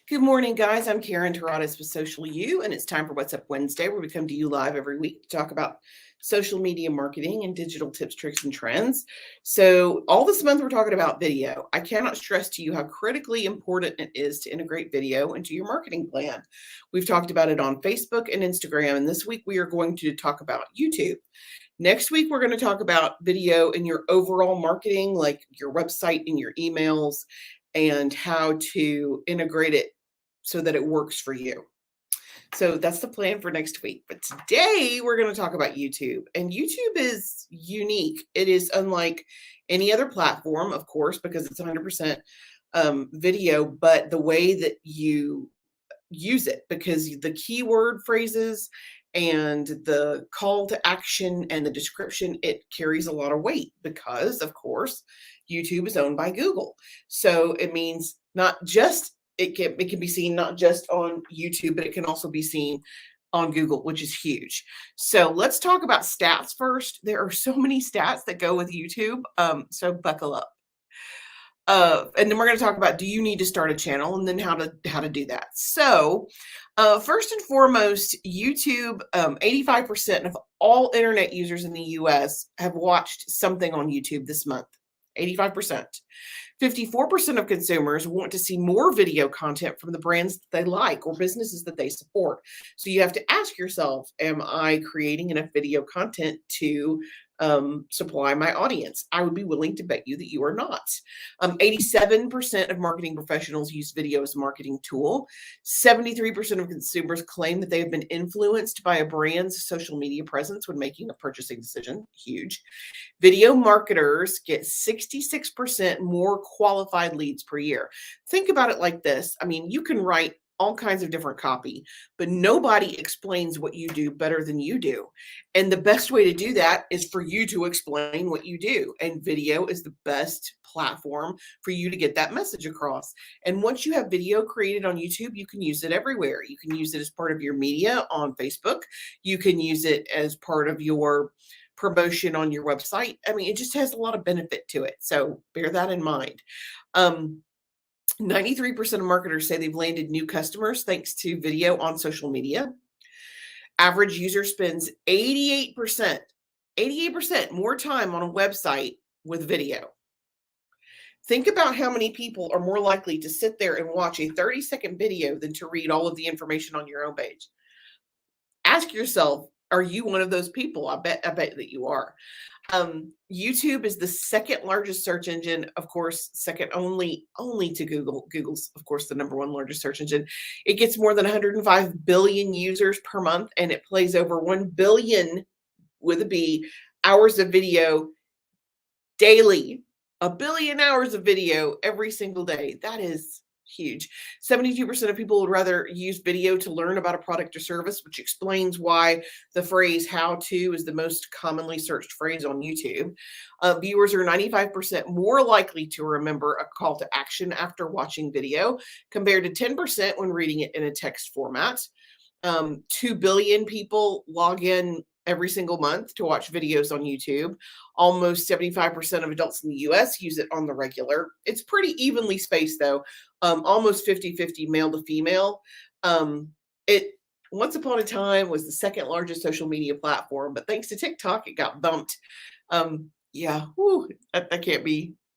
Good morning, guys. I'm Karen Terradas with Social U, and it's time for What's Up Wednesday, where we come to you live every week to talk about social media marketing and digital tips, tricks, and trends. So, all this month, we're talking about video. I cannot stress to you how critically important it is to integrate video into your marketing plan. We've talked about it on Facebook and Instagram, and this week we are going to talk about YouTube. Next week, we're going to talk about video in your overall marketing, like your website and your emails, and how to integrate it so that it works for you. So that's the plan for next week. But today we're going to talk about YouTube. And YouTube is unique. It is unlike any other platform, of course, because it's 100% video, but the way that you use it, because the keyword phrases and the call to action and the description, it carries a lot of weight because, of course, YouTube is owned by Google. So it means not just it can be seen not just on YouTube, but it can also be seen on Google, which is huge. So let's talk about stats first. There are so many stats that go with YouTube, so buckle up. And then we're going to talk about, do you need to start a channel, and then how to do that. So first and foremost, YouTube, 85% of all internet users in the US have watched something on YouTube this month. 85%. 54% of consumers want to see more video content from the brands that they like or businesses that they support. So you have to ask yourself, am I creating enough video content to supply my audience? I would be willing to bet you that you are not. 87% of marketing professionals use video as a marketing tool. 73% of consumers claim that they have been influenced by a brand's social media presence when making a purchasing decision. Huge. Video marketers get 66% more qualified leads per year. Think about it like this. I mean, you can write all kinds of different copy, but nobody explains what you do better than you do. And the best way to do that is for you to explain what you do. And video is the best platform for you to get that message across. And once you have video created on YouTube, you can use it everywhere. You can use it as part of your media on Facebook. You can use it as part of your promotion on your website. I mean, it just has a lot of benefit to it. So bear that in mind. 93% of marketers say they've landed new customers thanks to video on social media. Average user spends 88% more time on a website with video. Think about how many people are more likely to sit there and watch a 30-second video than to read all of the information on your own page. Ask yourself, are you one of those people? I bet that you are. YouTube is the second largest search engine, of course, second only to Google. Google's, of course, the number one largest search engine. It gets more than 105 billion users per month, and it plays over 1 billion, with a B, hours of video daily. 1 billion hours of video every single day. That is huge. 72% of people would rather use video to learn about a product or service, which explains why the phrase "how to" is the most commonly searched phrase on YouTube. Viewers are 95% more likely to remember a call to action after watching video, compared to 10% when reading it in a text format. 2 billion people log in every single month to watch videos on YouTube. Almost 75% of adults in the US use it on the regular. It's pretty evenly spaced though. Almost 50-50 male to female. It once upon a time was the second largest social media platform, but thanks to TikTok, it got bumped.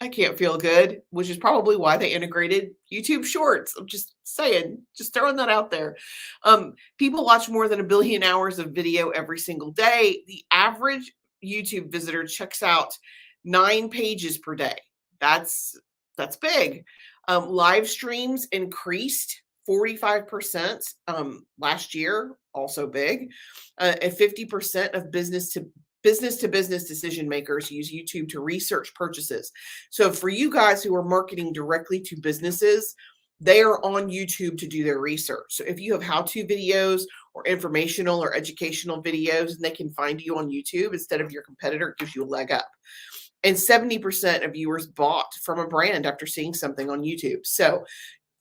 I can't feel good, which is probably why they integrated YouTube Shorts. I'm just saying, just throwing that out there. People watch more than 1 billion hours of video every single day. The average YouTube visitor checks out 9 pages per day. That's big. Live streams increased 45% last year, also big. And 50% of business to business decision makers use YouTube to research purchases. So for you guys who are marketing directly to businesses, they are on YouTube to do their research. So if you have how-to videos or informational or educational videos, and they can find you on YouTube instead of your competitor, it gives you a leg up. And 70% of viewers bought from a brand after seeing something on YouTube. So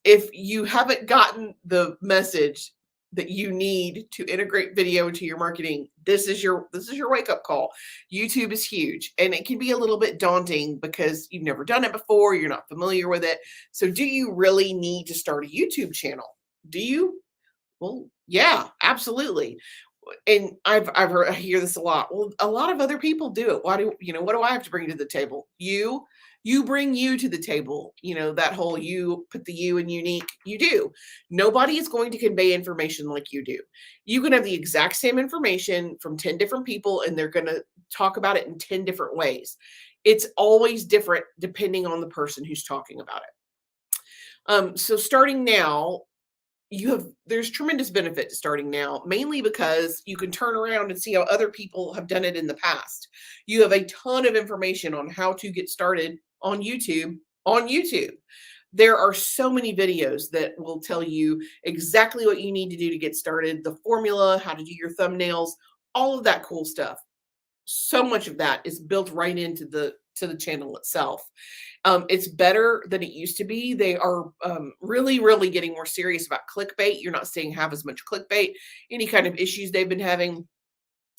if you haven't gotten the message, that you need to integrate video into your marketing, this is your wake-up call. YouTube is huge, and it can be a little bit daunting because you've never done it before, you're not familiar with it. So do you really need to start a YouTube channel? Do you? Well, yeah, absolutely. And I've heard, I hear this a lot. Well, a lot of other people do it. Why do what do I have to bring to the table? You bring you to the table. That whole you put the you in unique. You do. Nobody is going to convey information like you do. You can have the exact same information from 10 different people, and they're going to talk about it in 10 different ways. It's always different depending on the person who's talking about it. So starting now, there's tremendous benefit to starting now, mainly because you can turn around and see how other people have done it in the past. You have a ton of information on how to get started on YouTube. There are so many videos that will tell you exactly what you need to do to get started, the formula, how to do your thumbnails, all of that cool stuff. So much of that is built right into the channel itself. It's better than it used to be. They are really, really getting more serious about clickbait. You're not seeing have as much clickbait. Any kind of issues they've been having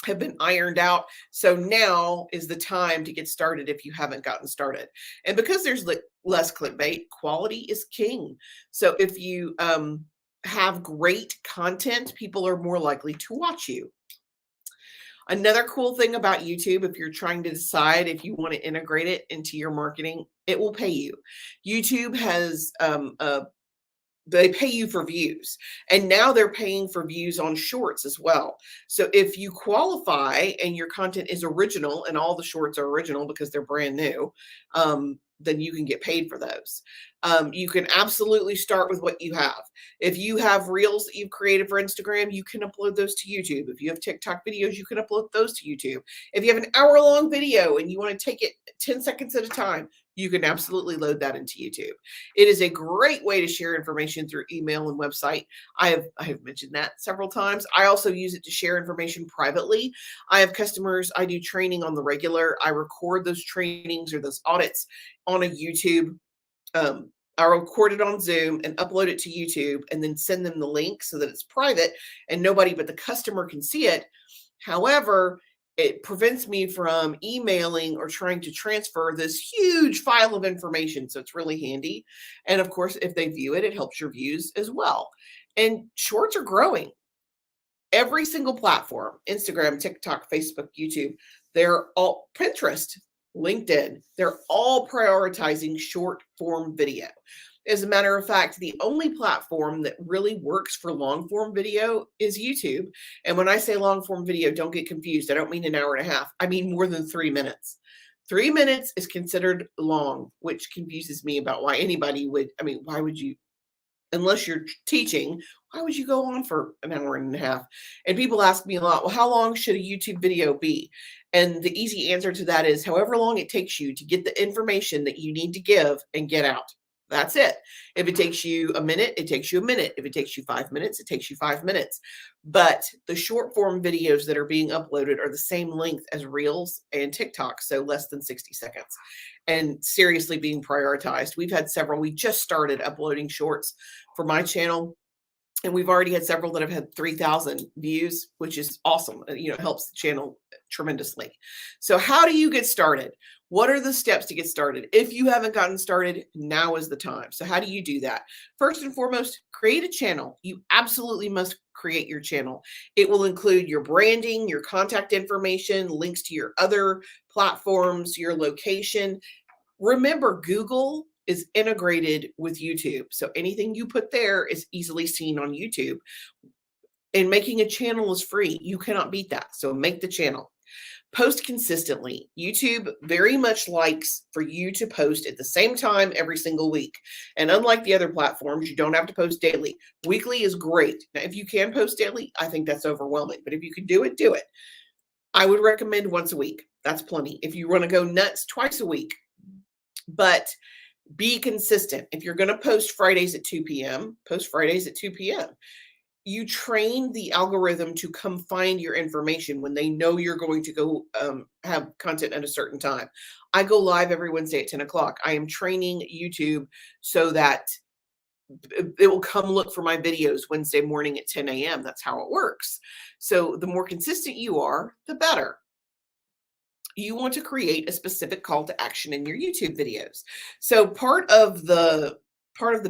have been ironed out. So now is the time to get started if you haven't gotten started. And because there's less clickbait, quality is king. So if you have great content, people are more likely to watch you. Another cool thing about YouTube, if you're trying to decide if you want to integrate it into your marketing, it will pay you. YouTube has they pay you for views, and now they're paying for views on shorts as well. So if you qualify and your content is original, and all the shorts are original because they're brand new, then you can get paid for those. You can absolutely start with what you have. If you have reels that you've created for Instagram, you can upload those to YouTube. If you have TikTok videos, you can upload those to YouTube. If you have an hour-long video and you want to take it 10 seconds at a time, you can absolutely load that into YouTube. It is a great way to share information through email and website. I have mentioned that several times. I also use it to share information privately. I have customers, I do training on the regular. I record those trainings or those audits on a YouTube. I record it on Zoom and upload it to YouTube, and then send them the link so that it's private and nobody but the customer can see it. However, it prevents me from emailing or trying to transfer this huge file of information. So it's really handy. And of course, if they view it, it helps your views as well. And shorts are growing. Every single platform, Instagram, TikTok, Facebook, YouTube, they're all Pinterest, LinkedIn, they're all prioritizing short form video. As a matter of fact, the only platform that really works for long form video is YouTube. And when I say long form video, don't get confused. I don't mean an hour and a half. I mean more than 3 minutes. 3 minutes is considered long, which confuses me about why anybody would, why would you, unless you're teaching, why would you go on for an hour and a half? And people ask me a lot, well, how long should a YouTube video be? And the easy answer to that is however long it takes you to get the information that you need to give and get out. That's it. If it takes you a minute, it takes you a minute. If it takes you 5 minutes, it takes you 5 minutes. But the short form videos that are being uploaded are the same length as Reels and TikTok, so less than 60 seconds. And seriously being prioritized. We've had several. We just started uploading shorts for my channel, and we've already had several that have had 3,000 views, which is awesome. It helps the channel tremendously. So how do you get started? What are the steps to get started? If you haven't gotten started, now is the time. So how do you do that? First and foremost, create a channel. You absolutely must create your channel. It will include your branding, your contact information, links to your other platforms, your location. Remember, Google is integrated with YouTube. So anything you put there is easily seen on YouTube. And making a channel is free. You cannot beat that. So make the channel. Post consistently. YouTube very much likes for you to post at the same time every single week. And unlike the other platforms, you don't have to post daily. Weekly is great. Now, if you can post daily, I think that's overwhelming. But if you can do it, do it. I would recommend once a week. That's plenty. If you want to go nuts, twice a week. But be consistent. If you're going to post Fridays at 2 p.m., post Fridays at 2 p.m. You train the algorithm to come find your information when they know you're going to go have content at a certain time. I go live every Wednesday at 10 o'clock. I am training YouTube so that it will come look for my videos Wednesday morning at 10 a.m. That's how it works. So the more consistent you are, the better. You want to create a specific call to action in your YouTube videos. So part of the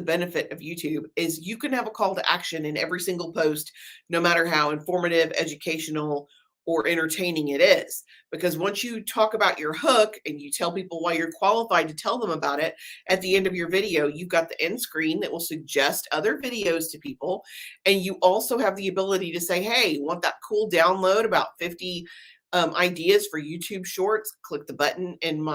benefit of YouTube is you can have a call to action in every single post, no matter how informative, educational, or entertaining it is. Because once you talk about your hook and you tell people why you're qualified to tell them about it, at the end of your video, you've got the end screen that will suggest other videos to people. And you also have the ability to say, hey, you want that cool download about 50 ideas for YouTube shorts? Click the button in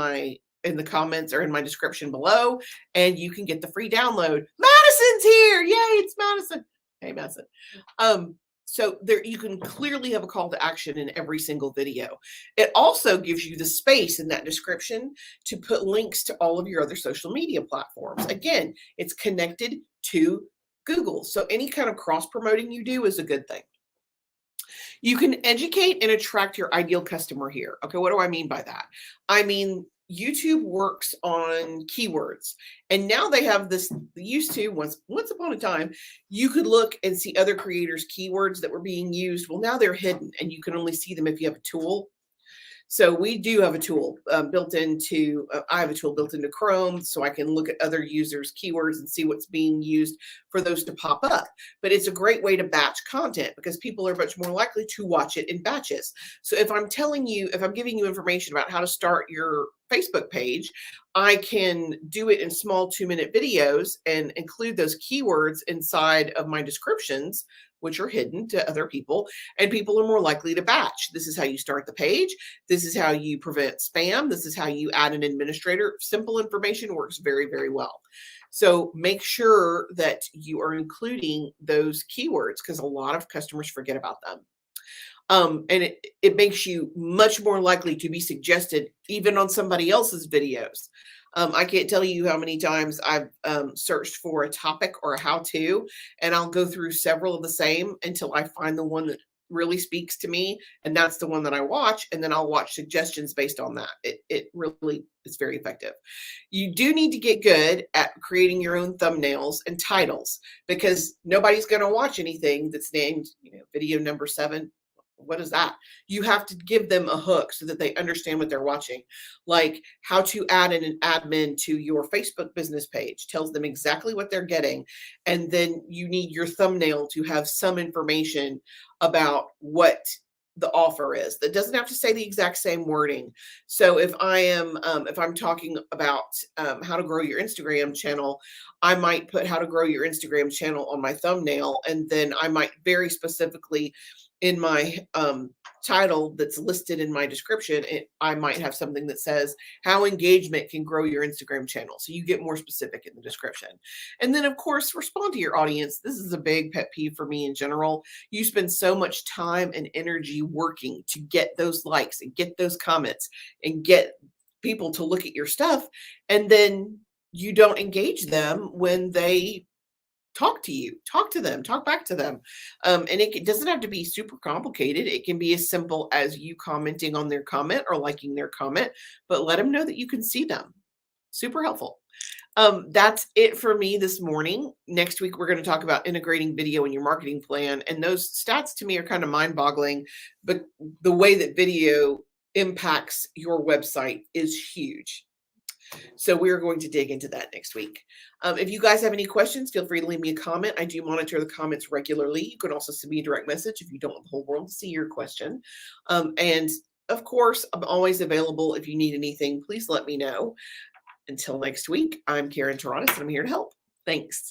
the comments or in my description below, and you can get the free download. Madison's here. Yay, it's Madison. Hey, Madison. So there you can clearly have a call to action in every single video. It also gives you the space in that description to put links to all of your other social media platforms. Again, it's connected to Google. So any kind of cross promoting you do is a good thing. You can educate and attract your ideal customer here. Okay, what do I mean by that? I mean, YouTube works on keywords, and now they have this. They used to, once upon a time, you could look and see other creators' keywords that were being used. Well, now they're hidden, and you can only see them if you have a tool. So we do have a tool built into, I have a tool built into Chrome, so I can look at other users' keywords and see what's being used for those to pop up. But it's a great way to batch content because people are much more likely to watch it in batches. So if I'm giving you information about how to start your Facebook page, I can do it in small 2-minute videos and include those keywords inside of my descriptions, which are hidden to other people, and people are more likely to batch. This is how you start the page. This is how you prevent spam. This is how you add an administrator. Simple information works very, very well. So make sure that you are including those keywords because a lot of customers forget about them. And it makes you much more likely to be suggested even on somebody else's videos. I can't tell you how many times I've searched for a topic or a how-to, and I'll go through several of the same until I find the one that really speaks to me, and that's the one that I watch, and then I'll watch suggestions based on that. It really is very effective. You do need to get good at creating your own thumbnails and titles because nobody's going to watch anything that's named, video number 7. What is that? You have to give them a hook so that they understand what they're watching. Like how to add an admin to your Facebook business page tells them exactly what they're getting. And then you need your thumbnail to have some information about what the offer is. That doesn't have to say the exact same wording. So if I'm talking about how to grow your Instagram channel, I might put how to grow your Instagram channel on my thumbnail. And then I might very specifically in my title that's listed in my description, I might have something that says how engagement can grow your Instagram channel. So you get more specific in the description. And then, of course, respond to your audience. This is a big pet peeve for me in general. You spend so much time and energy working to get those likes and get those comments and get people to look at your stuff. And then you don't engage them when they talk to them, talk back to them. And it doesn't have to be super complicated. It can be as simple as you commenting on their comment or liking their comment, but let them know that you can see them. Super helpful. That's it for me this morning. Next week, we're going to talk about integrating video in your marketing plan. And those stats to me are kind of mind-boggling, but the way that video impacts your website is huge. So we're going to dig into that next week. If you guys have any questions, feel free to leave me a comment. I do monitor the comments regularly. You can also send me a direct message if you don't want the whole world to see your question. And of course, I'm always available. If you need anything, please let me know. Until next week, I'm Karen Taranis, and I'm here to help. Thanks.